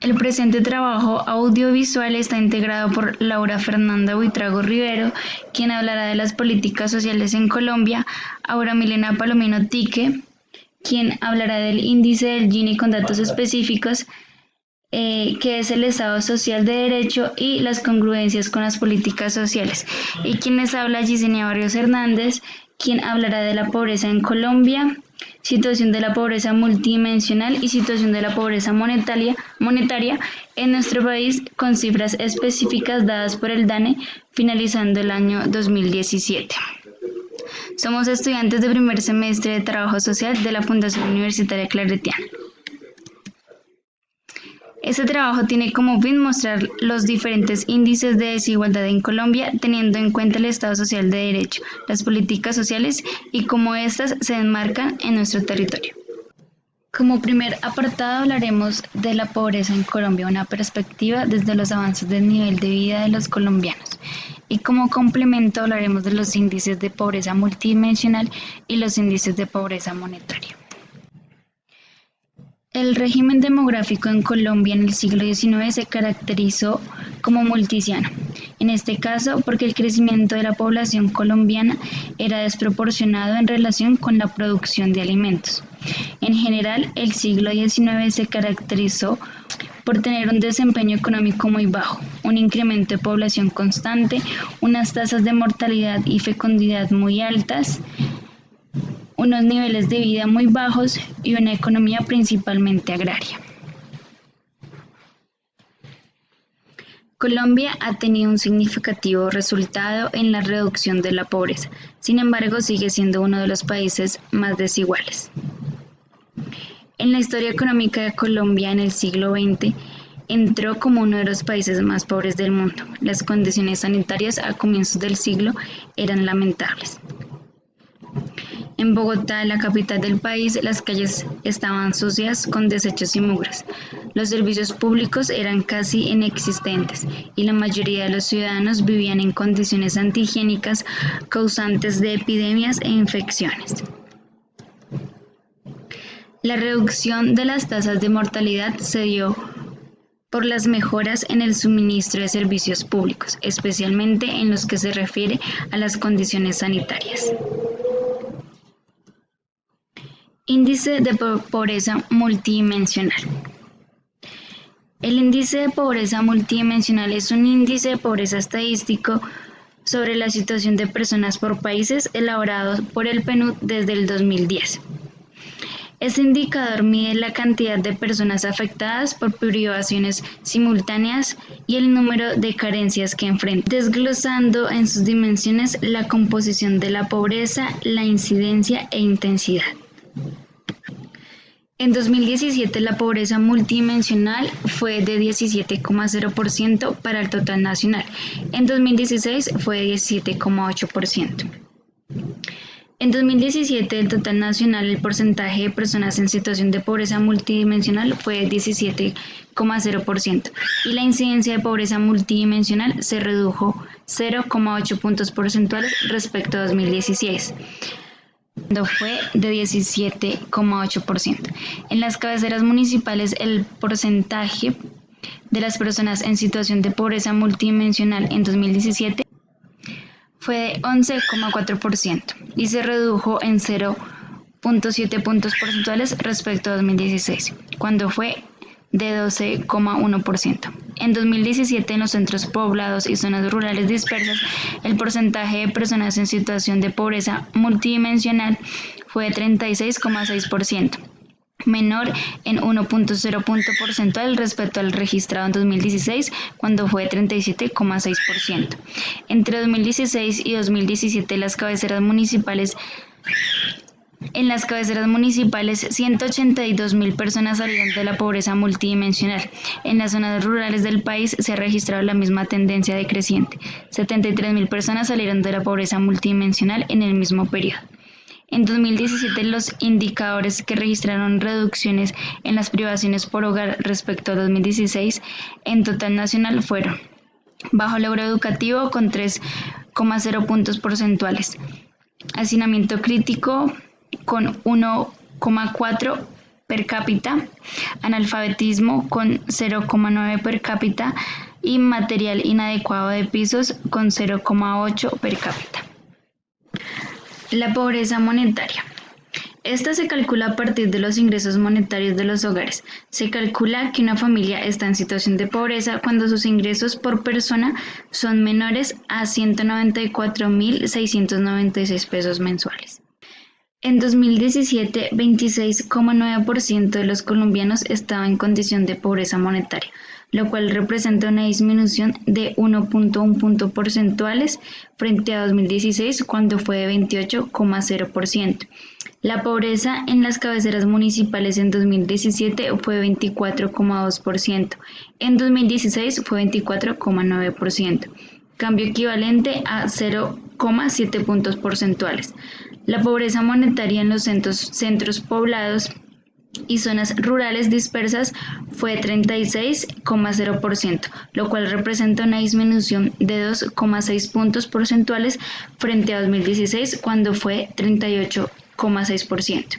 El presente trabajo audiovisual está integrado por Laura Fernanda Buitrago Rivero, quien hablará de las políticas sociales en Colombia, Aura Milena Palomino Tique, quien hablará del índice del Gini con datos específicos, que es el Estado Social de Derecho y las congruencias con las políticas sociales. Y quien les habla, Yesenia Barrios Hernández, quien hablará de la pobreza en Colombia, situación de la pobreza multidimensional y situación de la pobreza monetaria en nuestro país con cifras específicas dadas por el DANE finalizando el año 2017. Somos estudiantes de primer semestre de Trabajo Social de la Fundación Universitaria Claretiana. Este trabajo tiene como fin mostrar los diferentes índices de desigualdad en Colombia, teniendo en cuenta el Estado Social de Derecho, las políticas sociales y cómo éstas se enmarcan en nuestro territorio. Como primer apartado hablaremos de la pobreza en Colombia, una perspectiva desde los avances del nivel de vida de los colombianos. Y como complemento hablaremos de los índices de pobreza multidimensional y los índices de pobreza monetaria. El régimen demográfico en Colombia en el siglo XIX se caracterizó como multiciano, en este caso porque el crecimiento de la población colombiana era desproporcionado en relación con la producción de alimentos. En general, el siglo XIX se caracterizó por tener un desempeño económico muy bajo, un incremento de población constante, unas tasas de mortalidad y fecundidad muy altas, unos niveles de vida muy bajos y una economía principalmente agraria. Colombia ha tenido un significativo resultado en la reducción de la pobreza, sin embargo sigue siendo uno de los países más desiguales. En la historia económica de Colombia en el siglo XX, entró como uno de los países más pobres del mundo. Las condiciones sanitarias a comienzos del siglo eran lamentables. En Bogotá, la capital del país, las calles estaban sucias con desechos y mugres. Los servicios públicos eran casi inexistentes y la mayoría de los ciudadanos vivían en condiciones antihigiénicas causantes de epidemias e infecciones. La reducción de las tasas de mortalidad se dio por las mejoras en el suministro de servicios públicos, especialmente en los que se refiere a las condiciones sanitarias. Índice de pobreza multidimensional. El índice de pobreza multidimensional es un índice de pobreza estadístico sobre la situación de personas por países elaborado por el PNUD desde el 2010. Este indicador mide la cantidad de personas afectadas por privaciones simultáneas y el número de carencias que enfrentan, desglosando en sus dimensiones la composición de la pobreza, la incidencia e intensidad. En 2017 la pobreza multidimensional fue de 17,0% para el total nacional. En 2016 fue de 17,8%. En 2017 del total nacional el porcentaje de personas en situación de pobreza multidimensional fue de 17,0% y la incidencia de pobreza multidimensional se redujo 0,8 puntos porcentuales respecto a 2016. Cuando fue de 17,8%. En las cabeceras municipales el porcentaje de las personas en situación de pobreza multidimensional en 2017 fue de 11,4% y se redujo en 0,7 puntos porcentuales respecto a 2016, cuando fue de 12,1%. En 2017, en los centros poblados y zonas rurales dispersas, el porcentaje de personas en situación de pobreza multidimensional fue de 36,6%, menor en 1,0 punto porcentual respecto al registrado en 2016, cuando fue de 37,6%. Entre 2016 y 2017, en las cabeceras municipales, 182.000 personas salieron de la pobreza multidimensional. En las zonas rurales del país se ha registrado la misma tendencia decreciente. 73.000 personas salieron de la pobreza multidimensional en el mismo periodo. En 2017, los indicadores que registraron reducciones en las privaciones por hogar respecto a 2016 en total nacional fueron: bajo logro educativo con 3,0 puntos porcentuales, hacinamiento crítico con 1,4 per cápita, analfabetismo con 0,9 per cápita y material inadecuado de pisos con 0,8 per cápita. La pobreza monetaria. Esta se calcula a partir de los ingresos monetarios de los hogares. Se calcula que una familia está en situación de pobreza cuando sus ingresos por persona son menores a 194.696 pesos mensuales. En 2017, 26,9% de los colombianos estaba en condición de pobreza monetaria, lo cual representa una disminución de 1,1 puntos porcentuales frente a 2016, cuando fue de 28,0%. La pobreza en las cabeceras municipales en 2017 fue 24,2%, en 2016 fue 24,9%, cambio equivalente a 0,7 puntos porcentuales. La pobreza monetaria en los centros poblados y zonas rurales dispersas fue 36,0%, lo cual representa una disminución de 2,6 puntos porcentuales frente a 2016, cuando fue 38,6%.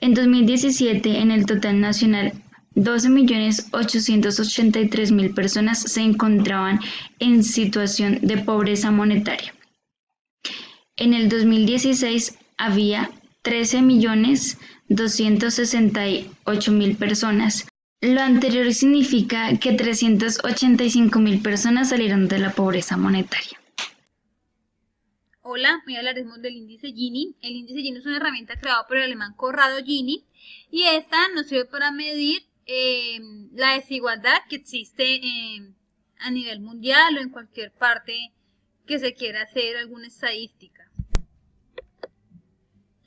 En 2017, en el total nacional, 12.883.000 personas se encontraban en situación de pobreza monetaria. En el 2016 había 13.268.000 personas. Lo anterior significa que 385.000 personas salieron de la pobreza monetaria. Hola, hoy hablaremos del índice Gini. El índice Gini es una herramienta creada por el alemán Corrado Gini y esta nos sirve para medir la desigualdad que existe a nivel mundial o en cualquier parte que se quiera hacer alguna estadística.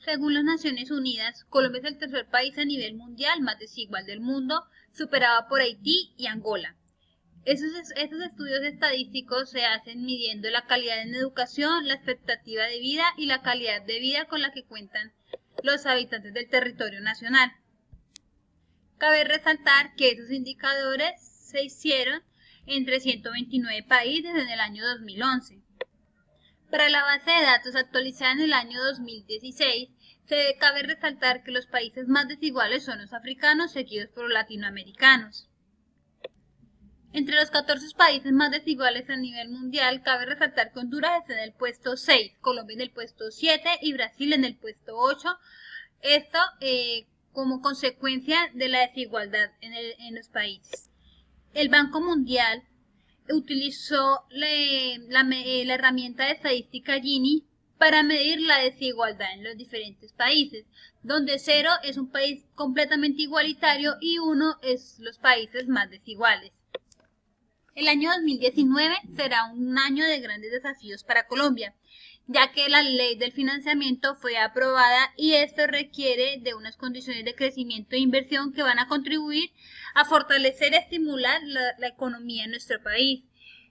Según las Naciones Unidas, Colombia es el tercer país a nivel mundial más desigual del mundo, superado por Haití y Angola. Estos estudios estadísticos se hacen midiendo la calidad en educación, la expectativa de vida y la calidad de vida con la que cuentan los habitantes del territorio nacional. Cabe resaltar que esos indicadores se hicieron entre 129 países en el año 2011. Para la base de datos actualizada en el año 2016, cabe resaltar que los países más desiguales son los africanos, seguidos por los latinoamericanos. Entre los 14 países más desiguales a nivel mundial, cabe resaltar que Honduras está en el puesto 6, Colombia en el puesto 7 y Brasil en el puesto 8. Esto como consecuencia de la desigualdad en los países. El Banco Mundial utilizó la herramienta de estadística Gini para medir la desigualdad en los diferentes países, donde 0 es un país completamente igualitario y 1 es los países más desiguales. El año 2019 será un año de grandes desafíos para Colombia, ya que la ley del financiamiento fue aprobada y esto requiere de unas condiciones de crecimiento e inversión que van a contribuir a fortalecer y estimular la economía en nuestro país.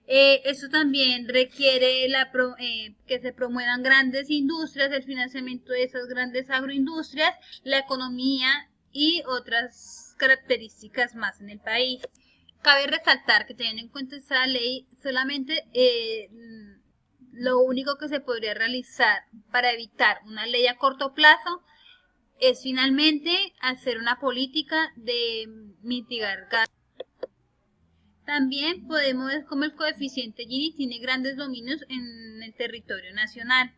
Esto también requiere que se promuevan grandes industrias, el financiamiento de esas grandes agroindustrias, la economía y otras características más en el país. Cabe resaltar que teniendo en cuenta esta ley, solamente lo único que se podría realizar para evitar una ley a corto plazo es finalmente hacer una política de mitigar gastos. También podemos ver cómo el coeficiente Gini tiene grandes dominios en el territorio nacional,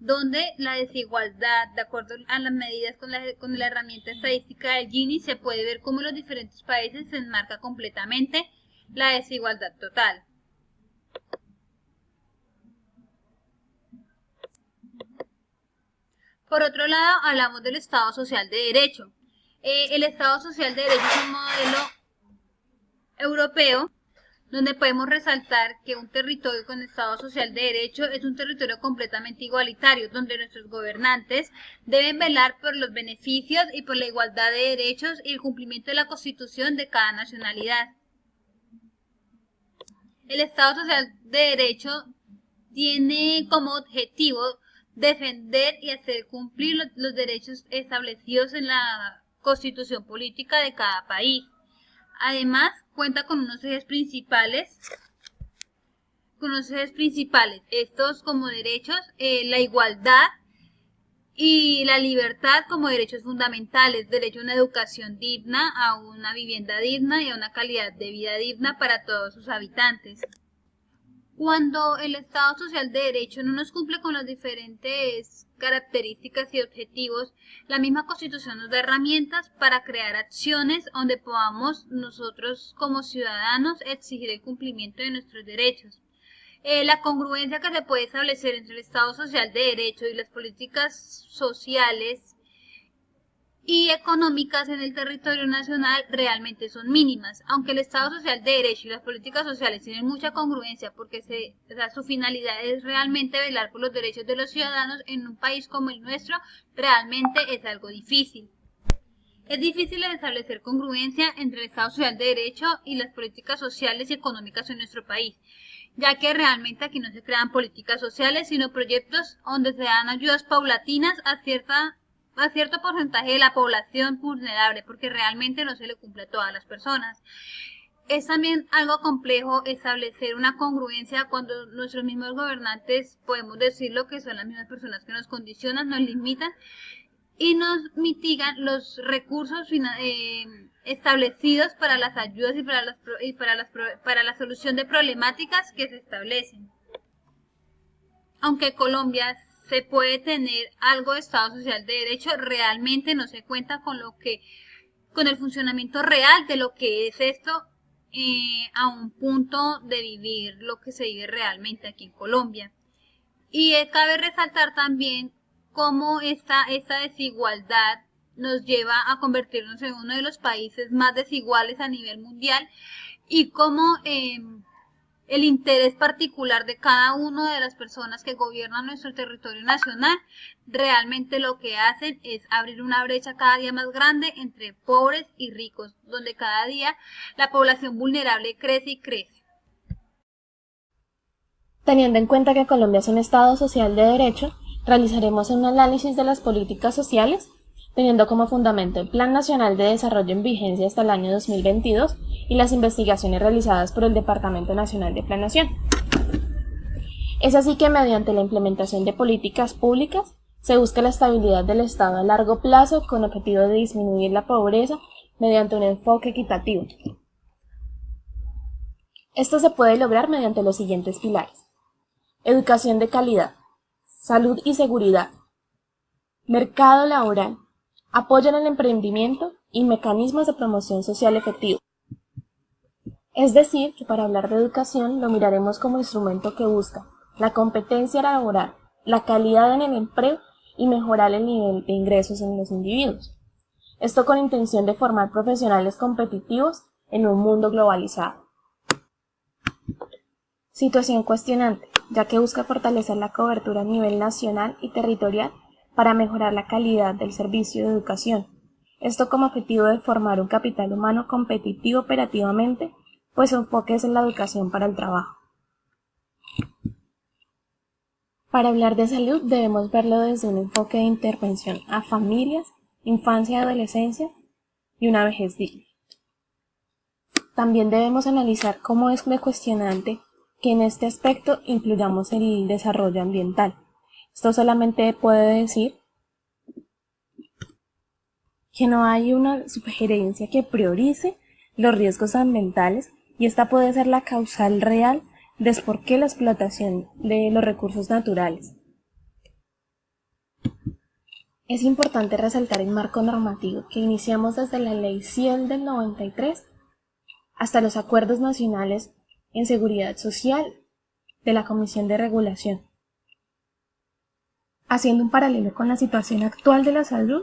donde la desigualdad, de acuerdo a las medidas con la herramienta estadística del Gini, se puede ver cómo en los diferentes países se enmarca completamente la desigualdad total. Por otro lado, hablamos del Estado Social de Derecho. El Estado Social de Derecho es un modelo europeo donde podemos resaltar que un territorio con Estado Social de Derecho es un territorio completamente igualitario, donde nuestros gobernantes deben velar por los beneficios y por la igualdad de derechos y el cumplimiento de la Constitución de cada nacionalidad. El Estado Social de Derecho tiene como objetivo defender y hacer cumplir los derechos establecidos en la Constitución política de cada país. Además, cuenta con unos ejes principales. Estos como derechos, la igualdad y la libertad como derechos fundamentales, derecho a una educación digna, a una vivienda digna y a una calidad de vida digna para todos sus habitantes. Cuando el Estado Social de Derecho no nos cumple con las diferentes características y objetivos, la misma Constitución nos da herramientas para crear acciones donde podamos nosotros como ciudadanos exigir el cumplimiento de nuestros derechos. La congruencia que se puede establecer entre el Estado Social de Derecho y las políticas sociales y económicas en el territorio nacional realmente son mínimas, aunque el Estado Social de Derecho y las políticas sociales tienen mucha congruencia porque su finalidad es realmente velar por los derechos de los ciudadanos en un país como el nuestro, realmente es algo difícil. Es difícil establecer congruencia entre el Estado Social de Derecho y las políticas sociales y económicas en nuestro país, ya que realmente aquí no se crean políticas sociales, sino proyectos donde se dan ayudas paulatinas a cierto porcentaje de la población vulnerable, porque realmente no se le cumple a todas las personas. Es también algo complejo establecer una congruencia cuando nuestros mismos gobernantes, podemos decirlo, que son las mismas personas que nos condicionan, nos limitan y nos mitigan los recursos establecidos para las ayudas y para la solución de problemáticas que se establecen. Aunque Colombia se puede tener algo de Estado Social de Derecho, realmente no se cuenta con el funcionamiento real de lo que es esto a un punto de vivir lo que se vive realmente aquí en Colombia. Y cabe resaltar también cómo esta desigualdad nos lleva a convertirnos en uno de los países más desiguales a nivel mundial y cómo el interés particular de cada una de las personas que gobiernan nuestro territorio nacional realmente lo que hacen es abrir una brecha cada día más grande entre pobres y ricos, donde cada día la población vulnerable crece y crece. Teniendo en cuenta que Colombia es un Estado social de derecho, realizaremos un análisis de las políticas sociales, teniendo como fundamento el Plan Nacional de Desarrollo en vigencia hasta el año 2022 y las investigaciones realizadas por el Departamento Nacional de Planeación. Es así que mediante la implementación de políticas públicas se busca la estabilidad del Estado a largo plazo con objetivo de disminuir la pobreza mediante un enfoque equitativo. Esto se puede lograr mediante los siguientes pilares: educación de calidad, salud y seguridad, mercado laboral, apoyo en el emprendimiento y mecanismos de promoción social efectivos. Es decir, que para hablar de educación lo miraremos como instrumento que busca la competencia laboral, la calidad en el empleo y mejorar el nivel de ingresos en los individuos. Esto con intención de formar profesionales competitivos en un mundo globalizado. Situación cuestionante, ya que busca fortalecer la cobertura a nivel nacional y territorial para mejorar la calidad del servicio de educación. Esto como objetivo de formar un capital humano competitivo operativamente, pues su enfoque es en la educación para el trabajo. Para hablar de salud debemos verlo desde un enfoque de intervención a familias, infancia y adolescencia y una vejez digna. También debemos analizar cómo es de cuestionante que en este aspecto incluyamos el desarrollo ambiental. Esto solamente puede decir que no hay una sugerencia que priorice los riesgos ambientales y esta puede ser la causal real de por qué la explotación de los recursos naturales. Es importante resaltar el marco normativo que iniciamos desde la Ley 100 del 93 hasta los acuerdos nacionales en seguridad social de la Comisión de Regulación. Haciendo un paralelo con la situación actual de la salud,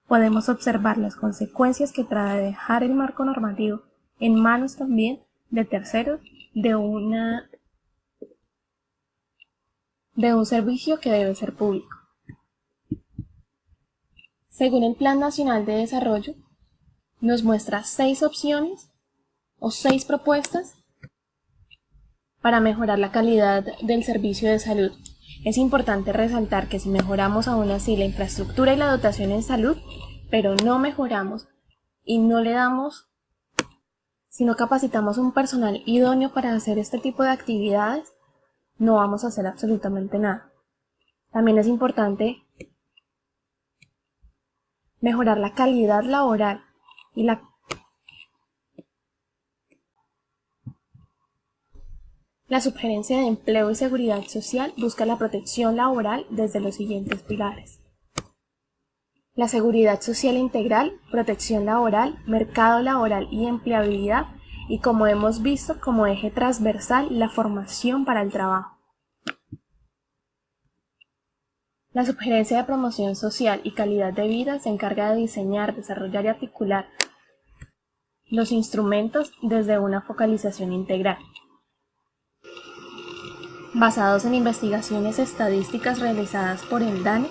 podemos observar las consecuencias que trae dejar el marco normativo en manos también de terceros de un servicio que debe ser público. Según el Plan Nacional de Desarrollo, nos muestra 6 opciones o 6 propuestas para mejorar la calidad del servicio de salud. Es importante resaltar que si mejoramos aún así la infraestructura y la dotación en salud, pero no mejoramos y no le damos, si no capacitamos un personal idóneo para hacer este tipo de actividades, no vamos a hacer absolutamente nada. También es importante Mejorar la calidad laboral y la Subgerencia de Empleo y Seguridad Social busca la protección laboral desde los siguientes pilares: la seguridad social integral, protección laboral, mercado laboral y empleabilidad, y como hemos visto como eje transversal, la formación para el trabajo. La Subgerencia de Promoción Social y Calidad de Vida se encarga de diseñar, desarrollar y articular los instrumentos desde una focalización integral, basados en investigaciones estadísticas realizadas por el DANE.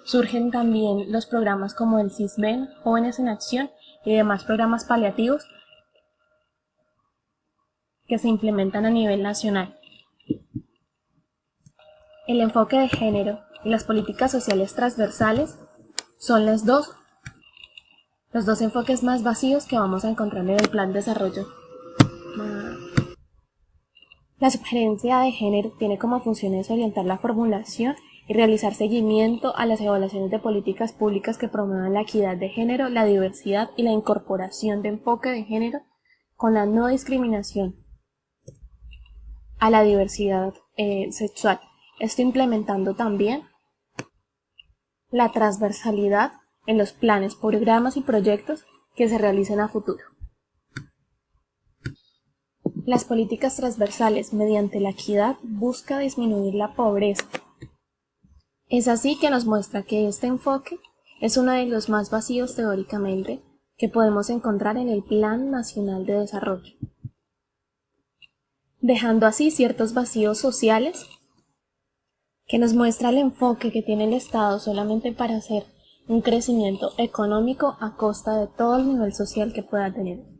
Surgen también los programas como el CISBEN, Jóvenes en Acción y demás programas paliativos que se implementan a nivel nacional. El enfoque de género y las políticas sociales transversales son los dos enfoques más vacíos que vamos a encontrar en el Plan de Desarrollo. La Subgerencia de Género tiene como funciones orientar la formulación y realizar seguimiento a las evaluaciones de políticas públicas que promuevan la equidad de género, la diversidad y la incorporación de enfoque de género con la no discriminación a la diversidad sexual. Esto implementando también la transversalidad en los planes, programas y proyectos que se realicen a futuro. Las políticas transversales mediante la equidad busca disminuir la pobreza. Es así que nos muestra que este enfoque es uno de los más vacíos teóricamente que podemos encontrar en el Plan Nacional de Desarrollo, dejando así ciertos vacíos sociales que nos muestra el enfoque que tiene el Estado solamente para hacer un crecimiento económico a costa de todo el nivel social que pueda tener.